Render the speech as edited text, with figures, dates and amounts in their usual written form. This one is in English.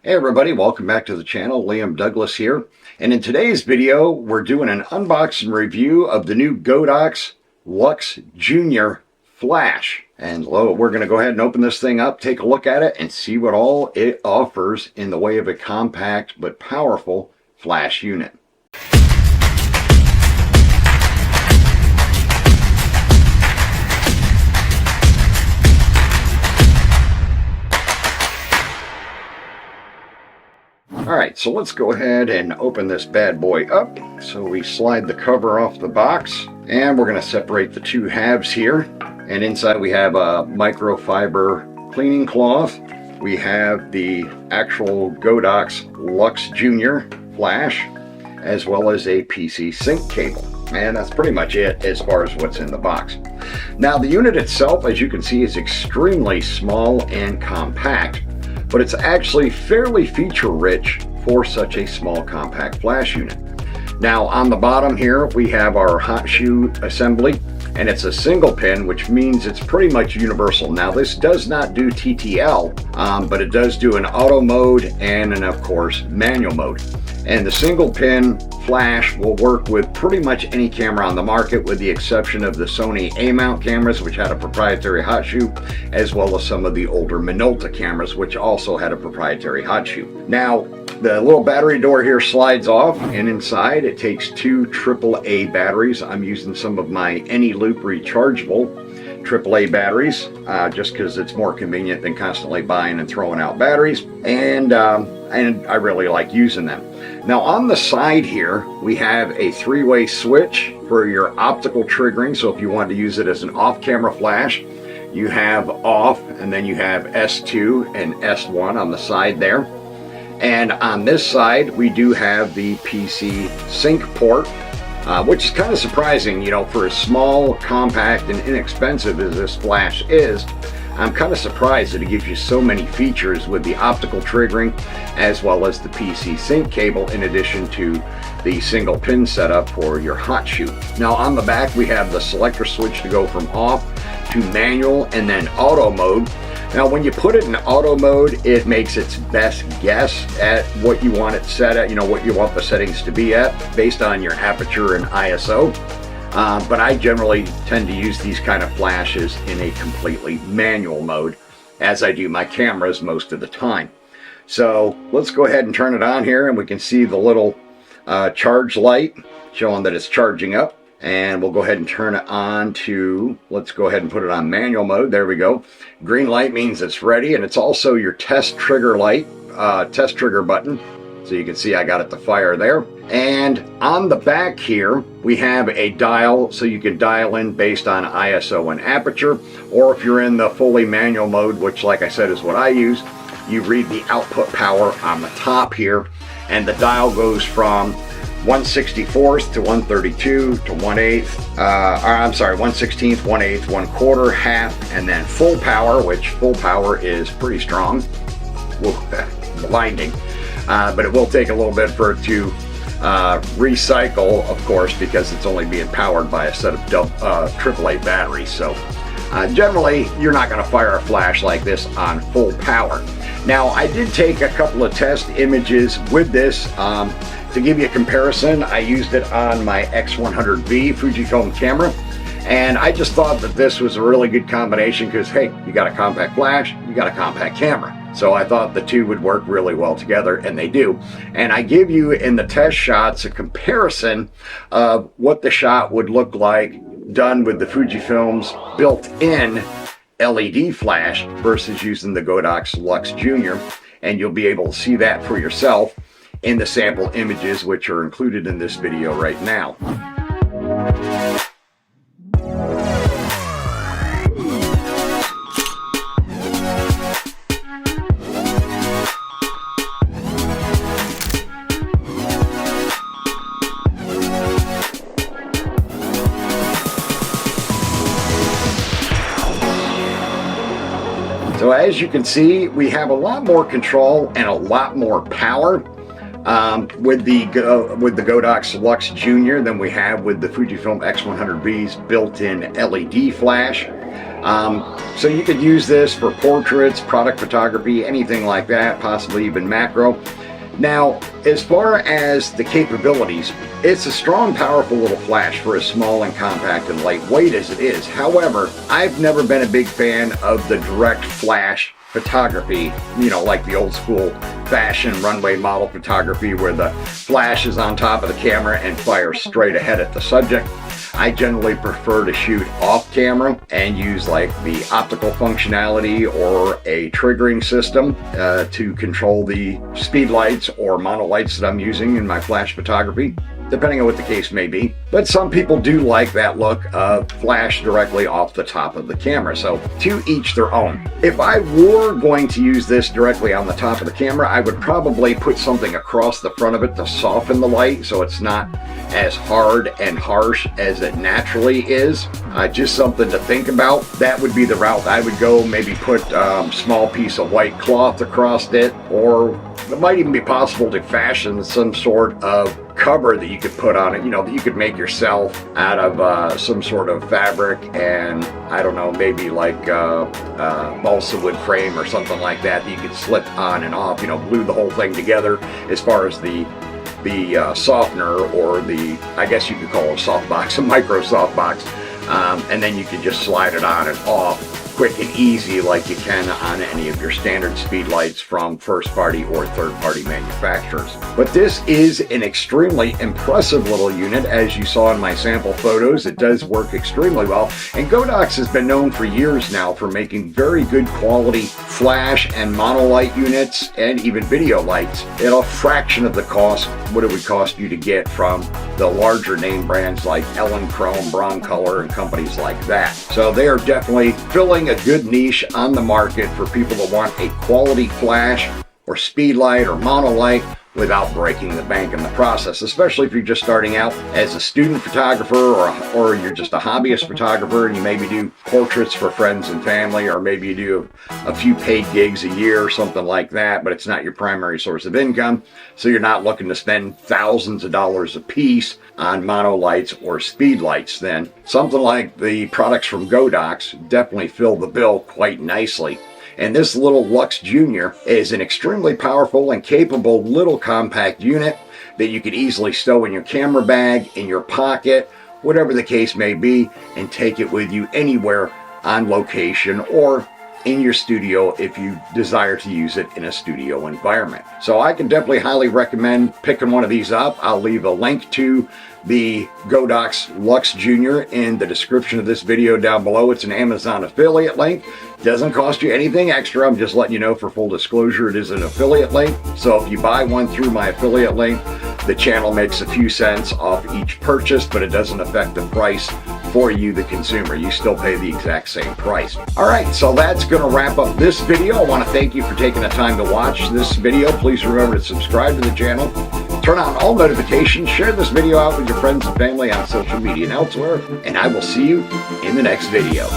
Hey everybody, welcome back to the channel. Liam Douglas here. And in today's video, we're doing an unboxing review of the new Godox Lux Junior Flash. And we're going to go ahead and open this thing up, take a look at it, and see what all it offers in the way of a compact but powerful flash unit. Alright, so let's go ahead and open this bad boy up. So we slide the cover off the box, and we're going to separate the two halves here. And inside we have a microfiber cleaning cloth. We have the actual Godox Lux Junior Flash, as well as a PC sync cable. And that's pretty much it as far as what's in the box. Now the unit itself, as you can see, is extremely small and compact, but it's actually fairly feature-rich for such a small compact flash unit. Now on the bottom here we have our hot shoe assembly, and it's a single pin, which means it's pretty much universal. Now this does not do TTL, but it does do an auto mode and of course manual mode. And the single pin flash will work with pretty much any camera on the market, with the exception of the Sony A-mount cameras, which had a proprietary hot shoe, as well as some of the older Minolta cameras, which also had a proprietary hot shoe. Now the little battery door here slides off, and inside it takes two AAA batteries. I'm using some of my Anyloop rechargeable AAA batteries, just because it's more convenient than constantly buying and throwing out batteries, and I really like using them. Now on the side here we have a three-way switch for your optical triggering, so if you want to use it as an off-camera flash, you have off, and then you have S2 and S1 on the side there. And on this side we do have the PC sync port, which is kind of surprising, you know, for as small, compact, and inexpensive as this flash is. I'm kind of surprised that it gives you so many features with the optical triggering as well as the PC sync cable, in addition to the single pin setup for your hot shoe. Now on the back we have the selector switch to go from off to manual and then auto mode. Now when you put it in auto mode, it makes its best guess at what you want it set at, you know, what you want the settings to be at based on your aperture and ISO. But I generally tend to use these kind of flashes in a completely manual mode, as I do my cameras most of the time. So let's go ahead and turn it on here, and we can see the little charge light showing that it's charging up. And we'll go ahead and turn it on to, let's go ahead and put it on manual mode. There we go. Green light means it's ready, and it's also your test trigger light, test trigger button. So you can see I got it to fire there. And on the back here we have a dial, so you can dial in based on ISO and aperture, or if you're in the fully manual mode, which like I said is what I use, you read the output power on the top here, and the dial goes from 1/64 to 132 to 1/8, I'm sorry, 1/16, 1/8, 1/4, half, and then full power, which full power is pretty strong. Blinding. But it will take a little bit for it to recycle, of course, because it's only being powered by a set of AAA batteries. So generally you're not going to fire a flash like this on full power. Now I did take a couple of test images with this to give you a comparison. I used it on my X100V Fujifilm camera, and I just thought that this was a really good combination because, hey, you got a compact flash, you got a compact camera. So I thought the two would work really well together, and they do. And I give you in the test shots a comparison of what the shot would look like done with the Fujifilm's built-in LED flash versus using the Godox Lux Junior. And you'll be able to see that for yourself in the sample images, which are included in this video right now. So as you can see, we have a lot more control and a lot more power. with the Godox Lux Junior than we have with the Fujifilm X100V's built-in LED flash. So you could use this for portraits, product photography, anything like that, possibly even macro. Now, as far as the capabilities, it's a strong, powerful little flash for as small and compact and lightweight as it is. However, I've never been a big fan of the direct flash photography, you know, like the old school fashion runway model photography where the flash is on top of the camera and fires straight ahead at the subject. I generally prefer to shoot off camera and use like the optical functionality or a triggering system to control the speed lights or monolights that I'm using in my flash photography, depending on what the case may be. But some people do like that look of flash directly off the top of the camera, so to each their own. If I were going to use this directly on the top of the camera, I would probably put something across the front of it to soften the light so it's not as hard and harsh as it naturally is. Just something to think about. That would be the route I would go. Maybe put a small piece of white cloth across it, or it might even be possible to fashion some sort of cover that you could put on it, you know, that you could make yourself out of some sort of fabric and, I don't know, maybe like balsa wood frame or something like that that you could slip on and off, you know, glue the whole thing together as far as the softener, or the, I guess you could call it a soft box, a micro soft box, and then you could just slide it on and off quick and easy like you can on any of your standard speed lights from first party or third party manufacturers. But this is an extremely impressive little unit. As you saw in my sample photos, it does work extremely well, and Godox has been known for years now for making very good quality flash and monolight units and even video lights at a fraction of the cost what it would cost you to get from the larger name brands like Elinchrom, Broncolor, and companies like that. So they are definitely filling a good niche on the market for people that want a quality flash or speed light or monolight without breaking the bank in the process, especially if you're just starting out as a student photographer, or you're just a hobbyist photographer and you maybe do portraits for friends and family, or maybe you do a few paid gigs a year or something like that, but it's not your primary source of income, so you're not looking to spend thousands of dollars a piece on monolights or speed lights. Then something like the products from Godox definitely fill the bill quite nicely. And this little Lux Junior is an extremely powerful and capable little compact unit that you could easily stow in your camera bag, in your pocket, whatever the case may be, and take it with you anywhere on location or in your studio if you desire to use it in a studio environment. So I can definitely highly recommend picking one of these up. I'll leave a link to the Godox Lux Junior in the description of this video down below. It's an Amazon affiliate link. Doesn't cost you anything extra. I'm just letting you know, for full disclosure, it is an affiliate link. So if you buy one through my affiliate link, the channel makes a few cents off each purchase, but it doesn't affect the price for you, the consumer. You still pay the exact same price. All right, so that's going to wrap up this video. I want to thank you for taking the time to watch this video. Please remember to subscribe to the channel, turn on all notifications, share this video out with your friends and family on social media and elsewhere, and I will see you in the next video.